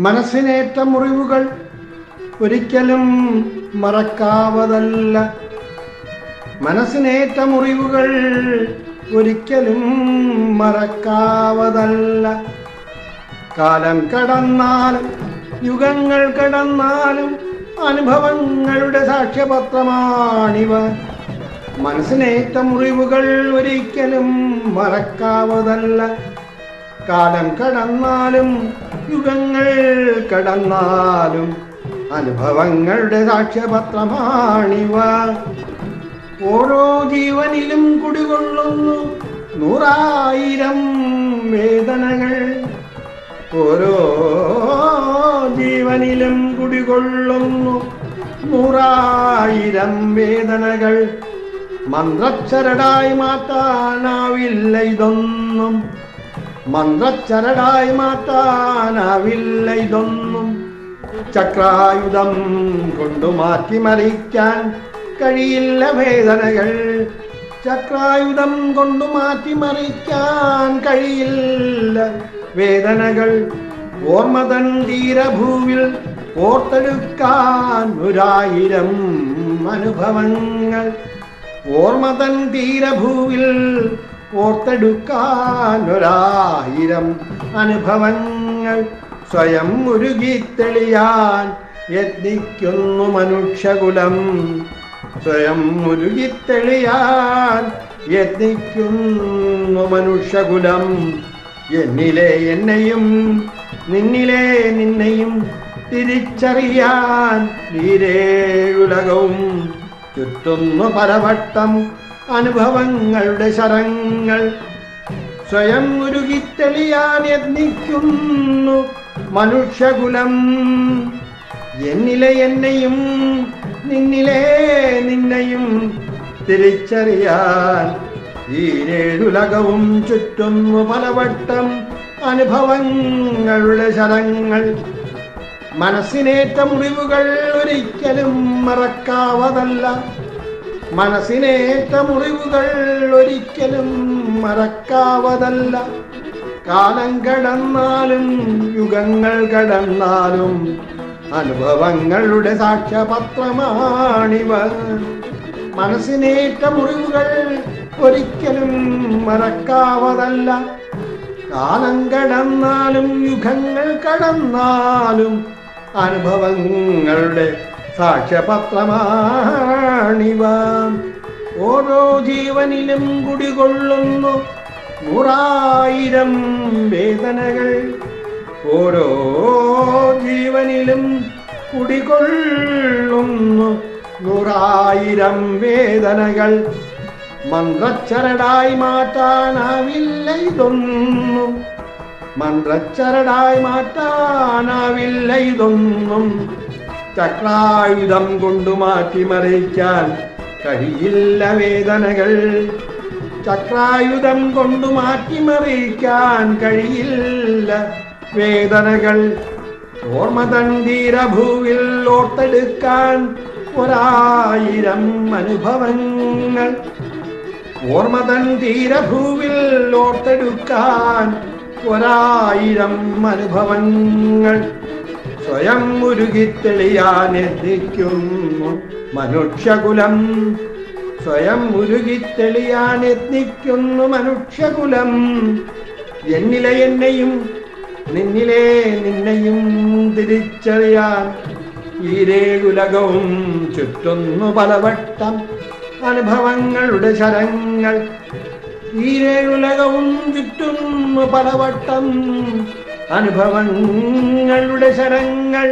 മനസ്സിനേറ്റ മുറിവുകൾ ഒരിക്കലും മറക്കാവതല്ല. മനസ്സിനേറ്റ മുറിവുകൾ ഒരിക്കലും മറക്കാവതല്ല. കാലം കടന്നാലും യുഗങ്ങൾ കടന്നാലും അനുഭവങ്ങളുടെ സാക്ഷ്യപത്രമാണിവ. മനസ്സിനേറ്റ മുറിവുകൾ ഒരിക്കലും മറക്കാവതല്ല. കാലം കടന്നാലും യുഗങ്ങൾ കടന്നാലും അനുഭവങ്ങളുടെ സാക്ഷ്യപത്രമാണിവ. ഓരോ ജീവനിലും കുടികൊള്ളുന്നു 100,000 വേദനകൾ. ഓരോ ജീവനിലും കുടികൊള്ളുന്നു 100,000 വേദനകൾ. മന്ത്രച്ചരടായി മാറ്റാനാവില്ല ഇതൊന്നും. മന്ത്രച്ചരടായി മാറ്റാനാവില്ല ഇതൊന്നും. ചക്രായുധം കൊണ്ടു മാറ്റിമറിക്കാൻ കഴിയില്ല വേദനകൾ. ചക്രായുധം കൊണ്ടു മാറ്റിമറിക്കാൻ കഴിയില്ല വേദനകൾ. ഓർമ്മതൻ തീരഭൂവിൽ ഓർത്തെടുക്കാൻ 1,000 അനുഭവങ്ങൾ. ഓർമ്മതൻ തീരഭൂവിൽ ഓർത്തെടുക്കാൻ 1,000 അനുഭവങ്ങൾ. സ്വയം ഉരുകിത്തെളിയാൻ യത്നിക്കുന്നു മനുഷ്യകുലം. സ്വയം ഉരുകിത്തെളിയാൻ യത്നിക്കുന്നു മനുഷ്യകുലം. എന്നിലെ എന്നെയും നിന്നിലെ നിന്നെയും തിരിച്ചറിയാൻ ഈരേഴുലകവും ചുറ്റുന്നു പലവട്ടം അനുഭവങ്ങളുടെ ശരങ്ങൾ. സ്വയം ഉരുകിത്തെളിയാൻ യത്നിക്കുന്നു മനുഷ്യകുലം. എന്നിലെ എന്നെയും നിന്നിലെ നിന്നെയും തിരിച്ചറിയാൻ ഈരേഴുലകവും ചുറ്റുന്നു പലവട്ടം അനുഭവങ്ങളുടെ ശരങ്ങൾ. മനസ്സിനേറ്റ മുറിവുകൾ ഒരിക്കലും മറക്കാവതല്ല. മനസ്സിനേറ്റ മുറിവുകൾ ഒരിക്കലും മറക്കാവതല്ല. കാലം കടന്നാലും യുഗങ്ങൾ കടന്നാലും അനുഭവങ്ങളുടെ സാക്ഷ്യപത്രമാണിവ. മനസ്സിനേറ്റ മുറിവുകൾ ഒരിക്കലും മറക്കാവതല്ല. കാലം കടന്നാലും യുഗങ്ങൾ കടന്നാലും അനുഭവങ്ങളുടെ സാക്ഷ്യപത്രമാണിവ. ഓരോ ജീവനിലും കുടികൊള്ളുന്നു 100,000 വേദനകൾ. ഓരോ ജീവനിലും കുടികൊള്ളുന്നു 100,000 വേദനകൾ. മന്ത്രച്ചരടായി മാറ്റാനാവില്ല ഇതൊന്നും. മന്ത്രച്ചരടായി മാറ്റാനാവില്ല ഇതൊന്നും. ചക്രായുധം കൊണ്ടു മാറ്റിമറിക്കാൻ കഴിയില്ല വേദനകൾ. ചക്രായുധം കൊണ്ടു മാറ്റിമറിക്കാൻ കഴിയില്ല വേദനകൾ. ഓർമ്മതൻ തീരഭൂവിൽ ഓർത്തെടുക്കാൻ 1,000 അനുഭവങ്ങൾ. ഓർമ്മതൻ തീരഭൂവിൽ ഓർത്തെടുക്കാൻ 1,000 അനുഭവങ്ങൾ. സ്വയം ഉരുകിത്തെളിയാൻ യത്നിക്കുന്നു മനുഷ്യകുലം. സ്വയം ഉരുകിത്തെളിയാൻ യത്നിക്കുന്നു മനുഷ്യകുലം. എന്നിലെ എന്നെയും നിന്നിലെ നിന്നെയും തിരിച്ചറിയാൻ ഈരേഴുലകവും ചുറ്റുന്നു പലവട്ടം അനുഭവങ്ങളുടെ ശരങ്ങൾ. ഈരേഴുലകവും ചുറ്റുന്നു പലവട്ടം അനുഭവങ്ങളുടെ ശരങ്ങൾ.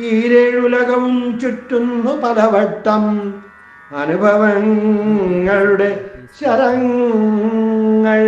ഈരേഴുലകവും ചുറ്റുന്നു പലവട്ടം അനുഭവങ്ങളുടെ ശരങ്ങൾ.